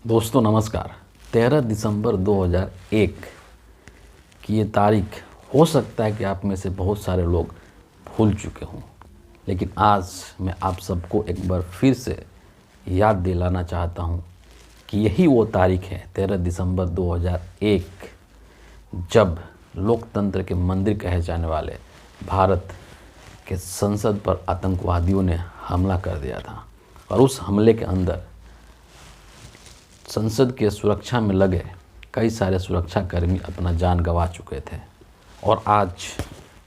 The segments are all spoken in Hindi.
दोस्तों नमस्कार। 13 दिसंबर 2001 की ये तारीख हो सकता है कि आप में से बहुत सारे लोग भूल चुके हों, लेकिन आज मैं आप सबको एक बार फिर से याद दिलाना चाहता हूँ कि यही वो तारीख है 13 दिसंबर 2001 जब लोकतंत्र के मंदिर कहे जाने वाले भारत के संसद पर आतंकवादियों ने हमला कर दिया था। और उस हमले के अंदर संसद के सुरक्षा में लगे कई सारे सुरक्षाकर्मी अपना जान गंवा चुके थे। और आज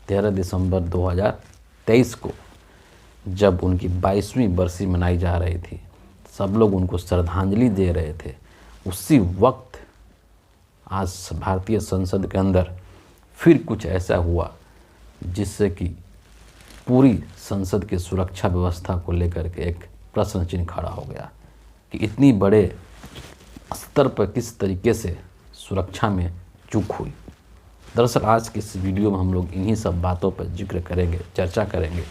13 दिसंबर 2023 को जब उनकी 22वीं बरसी मनाई जा रही थी, सब लोग उनको श्रद्धांजलि दे रहे थे, उसी वक्त आज भारतीय संसद के अंदर फिर कुछ ऐसा हुआ जिससे कि पूरी संसद की सुरक्षा व्यवस्था को लेकर के एक प्रश्न चिन्ह खड़ा हो गया कि इतनी बड़े स्तर पर किस तरीके से सुरक्षा में चूक हुई। दरअसल आज के इस वीडियो में हम लोग इन्हीं सब बातों पर जिक्र करेंगे, चर्चा करेंगे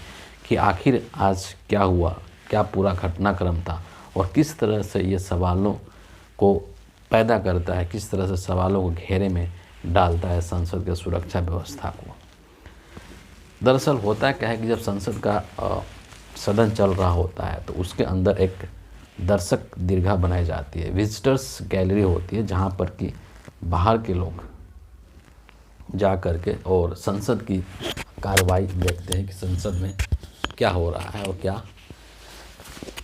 कि आखिर आज क्या हुआ, क्या पूरा घटनाक्रम था और किस तरह से ये सवालों को पैदा करता है, किस तरह से सवालों को घेरे में डालता है संसद के सुरक्षा व्यवस्था को। दरअसल होता क्या है कि जब संसद का सदन चल रहा होता है तो उसके अंदर एक दर्शक दीर्घा बनाई जाती है, विजिटर्स गैलरी होती है, जहाँ पर कि बाहर के लोग जा कर के और संसद की कार्रवाई देखते हैं कि संसद में क्या हो रहा है और क्या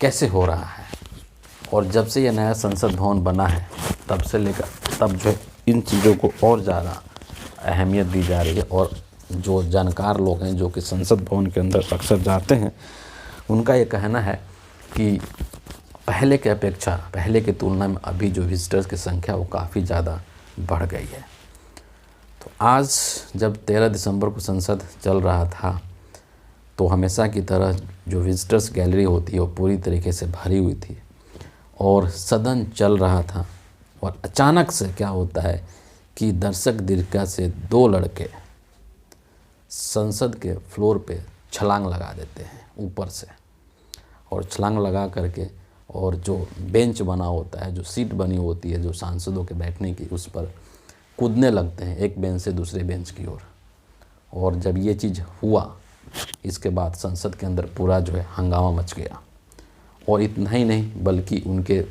कैसे हो रहा है। और जब से ये नया संसद भवन बना है तब से लेकर तब जो इन चीज़ों को और ज़्यादा अहमियत दी जा रही है। और जो जानकार लोग हैं जो कि संसद भवन के अंदर अक्सर जाते हैं, उनका ये कहना है कि पहले के अपेक्षा, पहले की तुलना में अभी जो विजिटर्स की संख्या वो काफ़ी ज़्यादा बढ़ गई है। तो आज जब 13 दिसंबर को संसद चल रहा था तो हमेशा की तरह जो विजिटर्स गैलरी होती है वो पूरी तरीके से भरी हुई थी और सदन चल रहा था। और अचानक से क्या होता है कि दर्शक दीर्घा से दो लड़के संसद के फ्लोर पे छलांग लगा देते हैं ऊपर से, और छलांग लगा करके और जो बेंच बना होता है, जो सीट बनी होती है जो सांसदों के बैठने की, उस पर कूदने लगते हैं एक बेंच से दूसरे बेंच की ओर। और जब ये चीज़ हुआ इसके बाद संसद के अंदर पूरा जो है हंगामा मच गया। और इतना ही नहीं बल्कि उनके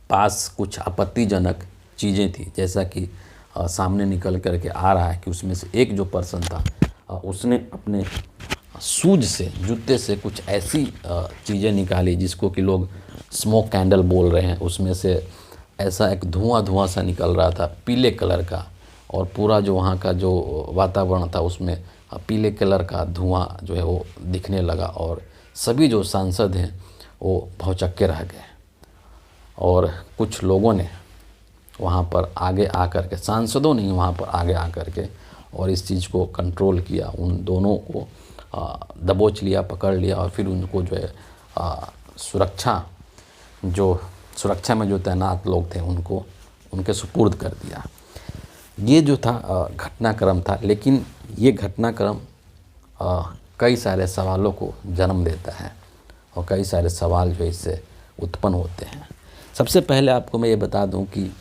पास कुछ आपत्तिजनक चीज़ें थी, जैसा कि सामने निकल कर के आ रहा है कि उसमें से एक जो पर्सन था उसने अपने शूज से, जूते से कुछ ऐसी चीज़ें निकाली जिसको कि लोग स्मोक कैंडल बोल रहे हैं। उसमें से ऐसा एक धुआं सा निकल रहा था पीले कलर का, और पूरा जो वहाँ का जो वातावरण था उसमें पीले कलर का धुआं जो है वो दिखने लगा। और सभी जो सांसद हैं वो भौचक्के रह गए। और कुछ लोगों ने वहाँ पर आगे आकर के, सांसदों ने वहाँ पर आगे आकर के और इस चीज़ को कंट्रोल किया, उन दोनों को दबोच लिया, पकड़ लिया और फिर उनको जो है सुरक्षा में जो तैनात लोग थे उनको उनके सुपुर्द कर दिया। ये जो था घटनाक्रम था, लेकिन ये घटनाक्रम कई सारे सवालों को जन्म देता है और कई सारे सवाल जो इससे उत्पन्न होते हैं। सबसे पहले आपको मैं ये बता दूं कि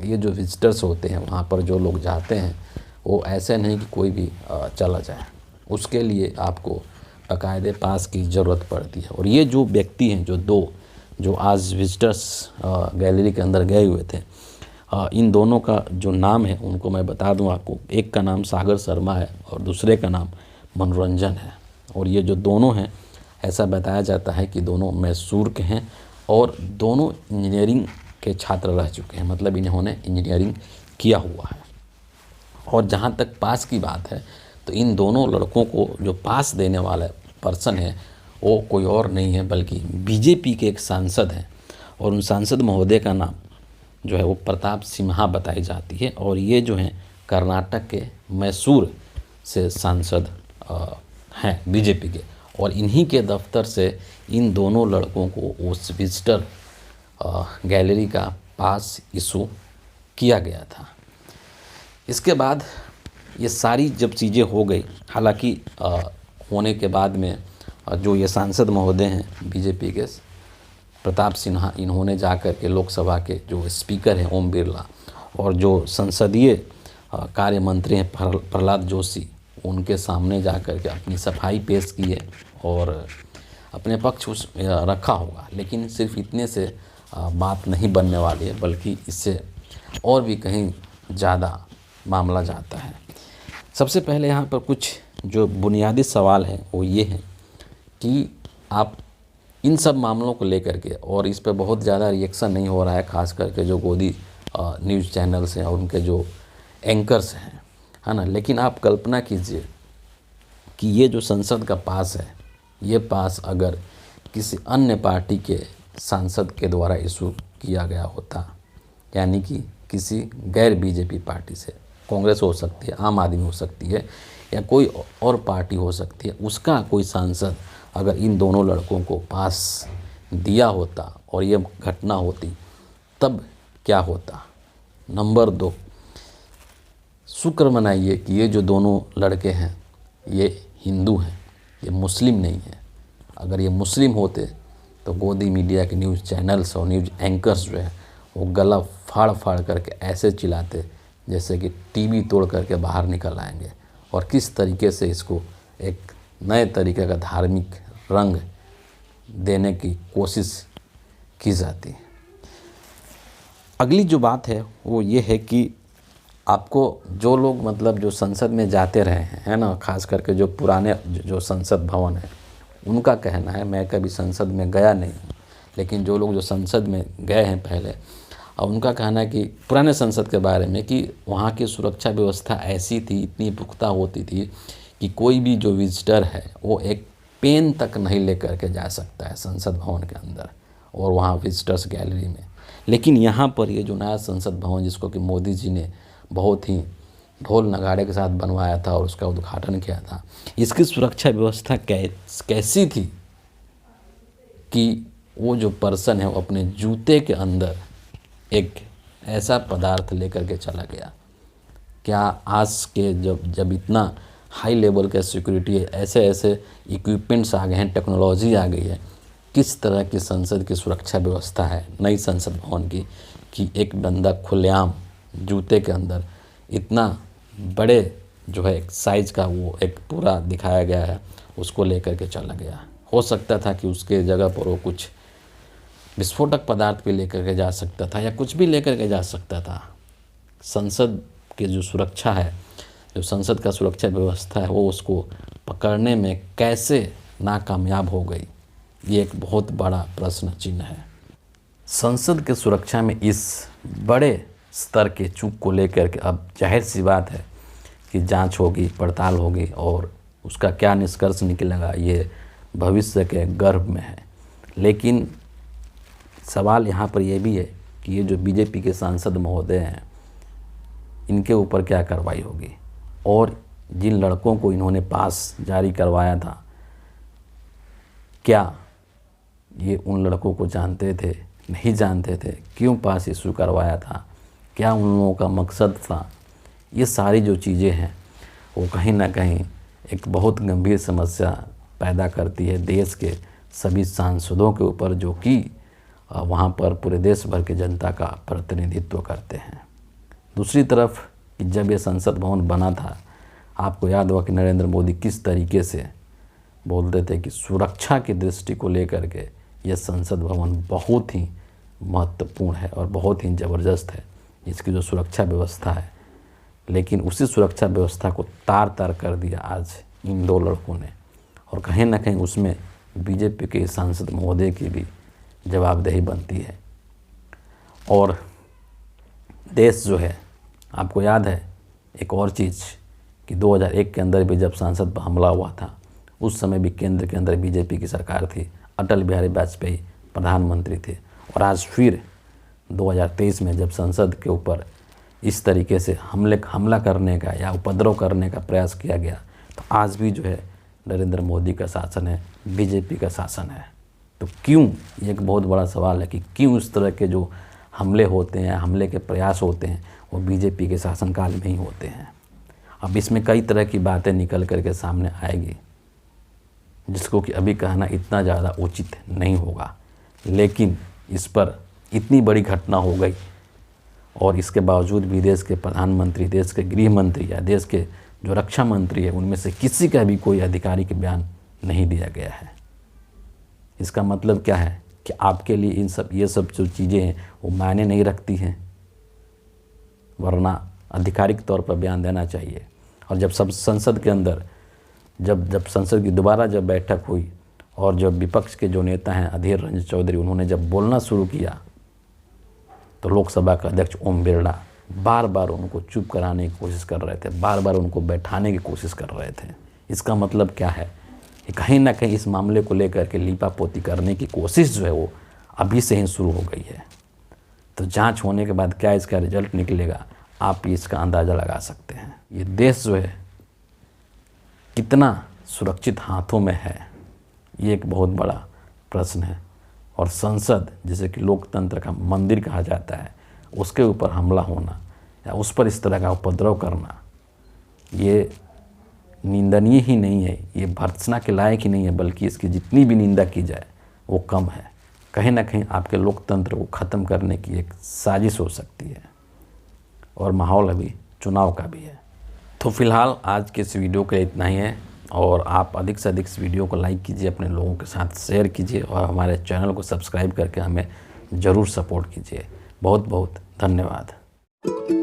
ये जो विजिटर्स होते हैं वहाँ पर जो लोग जाते हैं वो ऐसे नहीं कि कोई भी चला जाए, उसके लिए आपको बाकायदे पास की ज़रूरत पड़ती है। और ये जो व्यक्ति हैं, जो आज विजिटर्स गैलरी के अंदर गए हुए थे, इन दोनों का जो नाम है उनको मैं बता दूं आपको। एक का नाम सागर शर्मा है और दूसरे का नाम मनोरंजन है। और ये जो दोनों हैं, ऐसा बताया जाता है कि दोनों मैसूर के हैं और दोनों इंजीनियरिंग के छात्र रह चुके हैं, मतलब इन्होंने इंजीनियरिंग किया हुआ है। और जहाँ तक पास की बात है तो इन दोनों लड़कों को जो पास देने वाला पर्सन है वो कोई और नहीं है बल्कि बीजेपी के एक सांसद हैं। और उन सांसद महोदय का नाम जो है वो प्रताप सिम्हा बताई जाती है। और ये जो हैं कर्नाटक के मैसूर से सांसद हैं बीजेपी के। और इन्हीं के दफ्तर से इन दोनों लड़कों को उस विजिटर गैलरी का पास इशू किया गया था। इसके बाद ये सारी जब चीज़ें हो गई, हालांकि होने के बाद में जो ये सांसद महोदय हैं बीजेपी के, प्रताप सिन्हा, इन्होंने जाकर के लोकसभा के जो स्पीकर हैं ओम बिरला और जो संसदीय कार्य मंत्री हैं प्रहलाद जोशी, उनके सामने जाकर के अपनी सफाई पेश की है और अपने पक्ष रखा होगा। लेकिन सिर्फ इतने से बात नहीं बनने वाली है, बल्कि इससे और भी कहीं ज़्यादा मामला जाता है। सबसे पहले यहाँ पर कुछ जो बुनियादी सवाल हैं वो ये हैं कि आप इन सब मामलों को लेकर के, और इस पर बहुत ज़्यादा रिएक्शन नहीं हो रहा है, ख़ास करके जो गोदी न्यूज़ चैनल्स हैं और उनके जो एंकर्स हैं, है ना। लेकिन आप कल्पना कीजिए कि ये जो संसद का पास है, ये पास अगर किसी अन्य पार्टी के सांसद के द्वारा इशू किया गया होता, यानी कि किसी गैर बीजेपी पार्टी से, कांग्रेस हो सकती है, आम आदमी हो सकती है, या कोई और पार्टी हो सकती है, उसका कोई सांसद अगर इन दोनों लड़कों को पास दिया होता और ये घटना होती, तब क्या होता। नंबर 2, शुक्र मनाइए कि ये जो दोनों लड़के हैं ये हिंदू हैं, ये मुस्लिम नहीं हैं। अगर ये मुस्लिम होते तो गोदी मीडिया के न्यूज़ चैनल्स और न्यूज़ एंकर्स जो है वो गला फाड़ फाड़ करके ऐसे चिल्लाते जैसे कि टीवी तोड़ करके बाहर निकल आएंगे, और किस तरीके से इसको एक नए तरीके का धार्मिक रंग देने की कोशिश की जाती है। अगली जो बात है वो ये है कि आपको जो लोग मतलब जो संसद में जाते रहे हैं, है ना, खास करके जो पुराने जो संसद भवन है, उनका कहना है, मैं कभी संसद में गया नहीं हूँ, लेकिन जो लोग जो संसद में गए हैं पहले, और उनका कहना है कि पुराने संसद के बारे में कि वहाँ की सुरक्षा व्यवस्था ऐसी थी, इतनी पुख्ता होती थी कि कोई भी जो विजिटर है वो एक पेन तक नहीं लेकर के जा सकता है संसद भवन के अंदर और वहाँ विजिटर्स गैलरी में। लेकिन यहाँ पर ये जो नया संसद भवन, जिसको कि मोदी जी ने बहुत ही ढोल नगाड़े के साथ बनवाया था और उसका उद्घाटन किया था, इसकी सुरक्षा व्यवस्था कैसी थी कि वो जो पर्सन है वो अपने जूते के अंदर एक ऐसा पदार्थ लेकर के चला गया। क्या आज के जब इतना हाई लेवल का सिक्योरिटी है, ऐसे ऐसे इक्विपमेंट्स आ गए हैं, टेक्नोलॉजी आ गई है, किस तरह की संसद की सुरक्षा व्यवस्था है नई संसद भवन की, कि एक बंदा खुलेआम जूते के अंदर इतना बड़े जो है एक साइज़ का वो एक पूरा दिखाया गया है, उसको लेकर के चला गया। हो सकता था कि उसके जगह पर वो कुछ विस्फोटक पदार्थ भी लेकर के जा सकता था या कुछ भी लेकर के जा सकता था। संसद की जो सुरक्षा है, जो संसद का सुरक्षा व्यवस्था है, वो उसको पकड़ने में कैसे नाकामयाब हो गई, ये एक बहुत बड़ा प्रश्न चिन्ह है। संसद के सुरक्षा में इस बड़े स्तर के चूक को लेकर के अब जाहिर सी बात है कि जांच होगी, पड़ताल होगी और उसका क्या निष्कर्ष निकलेगा ये भविष्य के गर्भ में है। लेकिन सवाल यहाँ पर यह भी है कि ये जो बीजेपी के सांसद महोदय हैं, इनके ऊपर क्या कार्रवाई होगी, और जिन लड़कों को इन्होंने पास जारी करवाया था, क्या ये उन लड़कों को जानते थे, नहीं जानते थे, क्यों पास इशू करवाया था, क्या उन लोगों का मकसद था। ये सारी जो चीज़ें हैं वो कहीं ना कहीं एक बहुत गंभीर समस्या पैदा करती है देश के सभी सांसदों के ऊपर, जो कि वहाँ पर पूरे देश भर के जनता का प्रतिनिधित्व करते हैं। दूसरी तरफ जब ये संसद भवन बना था, आपको याद होगा कि नरेंद्र मोदी किस तरीके से बोलते थे कि सुरक्षा की दृष्टि को लेकर के ये संसद भवन बहुत ही महत्वपूर्ण है और बहुत ही ज़बरदस्त है, इसकी जो सुरक्षा व्यवस्था है। लेकिन उसी सुरक्षा व्यवस्था को तार तार कर दिया आज इन दो लड़कों ने, और कहीं ना कहीं उसमें बीजेपी के सांसद महोदय की भी जवाबदेही बनती है। और देश जो है, आपको याद है एक और चीज़ कि 2001 के अंदर भी जब संसद पर हमला हुआ था, उस समय भी केंद्र के अंदर बीजेपी की सरकार थी, अटल बिहारी वाजपेयी प्रधानमंत्री थे। और आज फिर 2023 में जब संसद के ऊपर इस तरीके से हमला करने का या उपद्रव करने का प्रयास किया गया, तो आज भी जो है नरेंद्र मोदी का शासन है, बीजेपी का शासन है। तो क्यों, ये एक बहुत बड़ा सवाल है कि क्यों इस तरह के जो हमले होते हैं, हमले के प्रयास होते हैं, वो बीजेपी के शासनकाल में ही होते हैं। अब इसमें कई तरह की बातें निकल करके सामने आएगी, जिसको कि अभी कहना इतना ज़्यादा उचित नहीं होगा। लेकिन इस पर इतनी बड़ी घटना हो गई और इसके बावजूद भी देश के प्रधानमंत्री, देश के गृह मंत्री या देश के जो रक्षा मंत्री है उनमें से किसी का भी कोई आधिकारिक बयान नहीं दिया गया है। इसका मतलब क्या है कि आपके लिए ये सब जो चीज़ें हैं वो मायने नहीं रखती हैं, वरना आधिकारिक तौर पर बयान देना चाहिए। और जब सब संसद के अंदर जब संसद की दोबारा जब बैठक हुई और जब विपक्ष के जो नेता हैं अधीर रंजन चौधरी, उन्होंने जब बोलना शुरू किया तो लोकसभा का अध्यक्ष ओम बिरला बार बार उनको चुप कराने की कोशिश कर रहे थे, बार बार उनको बैठाने की कोशिश कर रहे थे। इसका मतलब क्या है कि कहीं ना कहीं इस मामले को लेकर के लीपापोती करने की कोशिश जो है वो अभी से ही शुरू हो गई है। तो जांच होने के बाद क्या इसका रिजल्ट निकलेगा, आप इसका अंदाज़ा लगा सकते हैं। ये देश जो है कितना सुरक्षित हाथों में है, ये एक बहुत बड़ा प्रश्न है। और संसद, जिसे कि लोकतंत्र का मंदिर कहा जाता है, उसके ऊपर हमला होना या उस पर इस तरह का उपद्रव करना, ये निंदनीय ही नहीं है, ये भर्त्सना के लायक ही नहीं है, बल्कि इसकी जितनी भी निंदा की जाए वो कम है। कहीं ना कहीं आपके लोकतंत्र को ख़त्म करने की एक साजिश हो सकती है और माहौल अभी चुनाव का भी है। तो फिलहाल आज के इस वीडियो का इतना ही है और आप अधिक से अधिक इस वीडियो को लाइक कीजिए, अपने लोगों के साथ शेयर कीजिए और हमारे चैनल को सब्सक्राइब करके हमें ज़रूर सपोर्ट कीजिए। बहुत बहुत धन्यवाद।